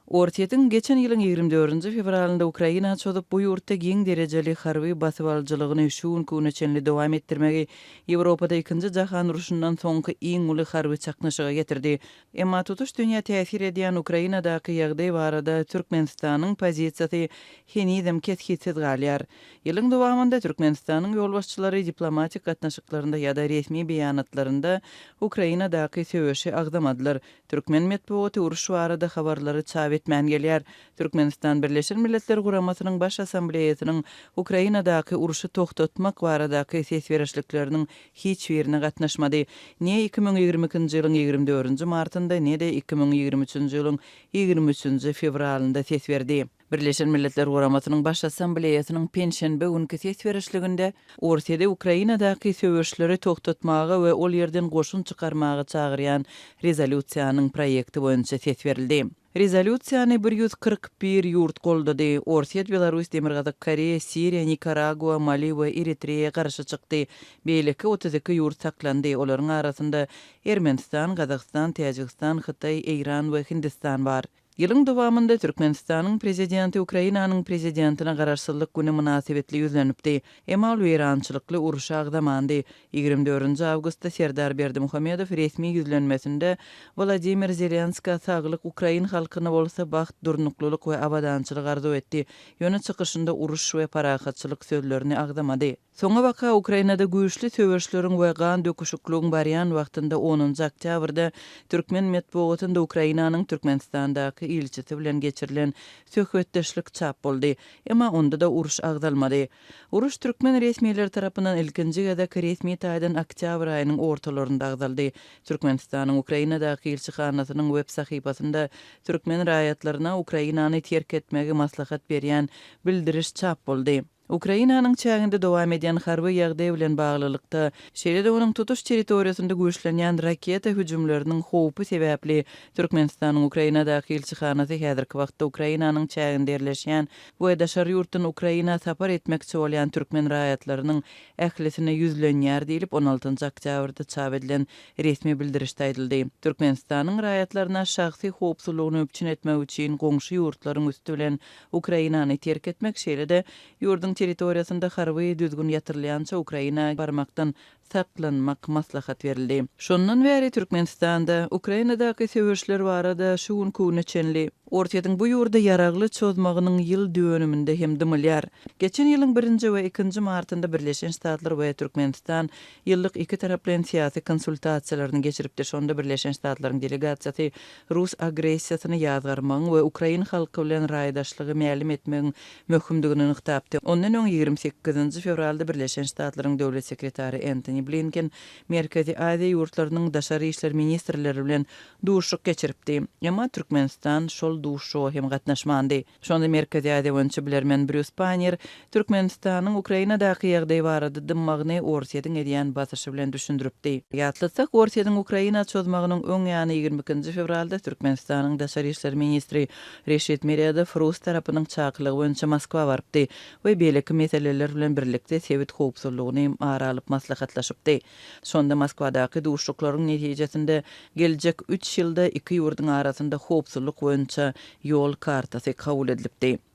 Ortiýetin geçen ýylyň 24-nji fevralynda Ukraina çözup bu ýurtda giň derejeli harby basyp aljylygyny şuun küne çenli dowam etdirmegi Ýewropada 2-nji jahan uruşundan soňky iň uly harby çaknaşyga getirdi. Emma tutuş dünýä täsir edýän Ukrainadaky ýagdaý barada Türkmenistanyň pozisiýasy henidem ketkitsiz galýar. Ýylyň dowamında Türkmenistanyň ýolbaşçylary diplomatik gatnaşyklarynda ýa-da resmi beýanatlarynda Ukrainadaky söwüşi agdamadylar. Türkmen medeniýeti uruş barada habarlary çap etmän gelýär. Türkmenistan Birleşen Milletler Guramasynyň baş assambleýasynyň Ukrainadaky uruşy toktatmak baradaky ses berişlikleriniň hiç birine gatnaşmady. Ne 2022-nji ýylyň 24-nji martynda, ne de 2023-nji ýylyň 23-nji fevralynda ses berdi. Birleşen Milletler Guramasynyň baş assambleýasynyň penşenbe günkü ses berişliginde Ortiýada Ukrainadaky söwüşleri toktatmagy we ol ýerden goşun çykarmagy çagyrýan rezolýusiýanyň proýekti boýunça ses berildi. Rezolýusiýany 141 ýurt goldady. Ortiýet, Belarus, Demirgazak, Koreýa, Siriýa, Nikaragua, Mali we Eritreýa garşy çykdy. Beýleki 32 ýurt saklandy. Olaryň arasynda Ermenistan, Gazakystan, Täjikistan, Hytaý, Eýran we Hindistan bar. Ýylyň dowamında Türkmenistanyň prezidenti Ukrainanyň prezidentina garaşsyzlyk güni münasibetli ýüzlenipdi. Emma ol weýrançylykly uruşa agdamandy. 24-nji awgustda Serdar Berdimuhammedow resmi ýüzlenmesinde Vladimir Zelenskiy saglyk Ukrain halkyna bolsa baxt, durnuklulyk we abadançylyk arzu etdi. Ýöne çykyşynda uruş we parahatçylyk sözlerini agdamady. Soňa baka Ukrainada güýçli söwüşleriň we gan döküşikligiň barýan wagtynda 10-njy oktýabrda Türkmen medeniýetinde Ukrainanyň Türkmenistandaky ilçisi bilen geçirilen söhbetdeşlik çap boldy. Emma onda da uruş agdalmady. Uruş Türkmen resmiýetleri tarapyndan ilkinji gezek resmi taýdan oktýabr aýynyň ortalarynda agdaldy. Türkmenistanyň Ukrainadaky elçixanasynyň web sahypasynda Türkmen raýatlaryna Ukrainany terk etmegi maslahat berýän bildiriş çap boldy. Ukrainanyň çäginde dowam edýän harby ýagdaý bilen baglylykda şeýle-de onuň tutuş territoriýasynda güýçlenýän raketa hüjümleriniň howpy sebäpli Türkmenistanyň Ukrainadaky elçixanasy häzirki wagtda Ukrainanyň çäginde ýerleşýän we daşary ýurtdan Ukraina sapar etmekçi bolýan türkmen raýatlarynyň ählisine ýüzlenýär diýilip 16-njy oktýabrda çap edilen resmi bildirişde aýdyldy. Türkmenistanyň raýatlaryna şahsy howpsuzlygyny öpçün etmek üçin goňşy ýurtlaryň üstü bilen Ukrainany terk etmek şeýle-de ýurdun territoriýasynda harby düzgün ýatyrylýança Ukraina barmakdan saklanmak maslahat berildi. Şondan bäri Türkmenistanda Ukrainadaky söwüşler barada şuun küne çenli Ortiýetin bu ýurda ýaragly çözmagynyň ýyl dönüminde hem dymylýar. Geçen ýylyň 1-nji we 2-nji martynda Birleşen Ştatlar we Türkmenistan ýyllyk iki taraply siýasy konsultasiýalaryny geçiripdi. Şonda Birleşen Ştatlaryň delegasiýasy Rus agressiýasyny ýazgarmagyň we Ukraina halky bilen raýdaşlygy mälim etmegiň möhümdigini nyktapdy. Ondan öň 28-nji fevralda Birleşen Ştatlaryň döwlet sekretary Antony Blinken Merkezi Aziýa ýurtlarynyň daşary işler ministrleri bilen duşuk geçiripdi. Emma Türkmenistan şol duşo hem gatnaşmandy. Şonda Merkezi Aziýa boýunça bilermen Bruce Panier Türkmenistanyň Ukrainadaky ýagdaý barada dymmagyny Ortiýetin edýän basyşy bilen düşündiripdi. Ýatlatsak Ortiýetin Ukraina çözmagynyň öň ýany 22-nji fevralda Türkmenistanyň daşary işler ministri Reşit Meredov Rus tarapynyň çakylygy boýunça Moskwa barypdy we beýleki meseleler bilen birlikde sebit howpsuzlygyny aralyp maslahatlaşypdy. Şonda Moskwadaky duşuklaryň netijesinde geljek 3 ýylda iki ýurdun arasynda howpsuzlyk boýunça ýol kartasy kabul edilipdi.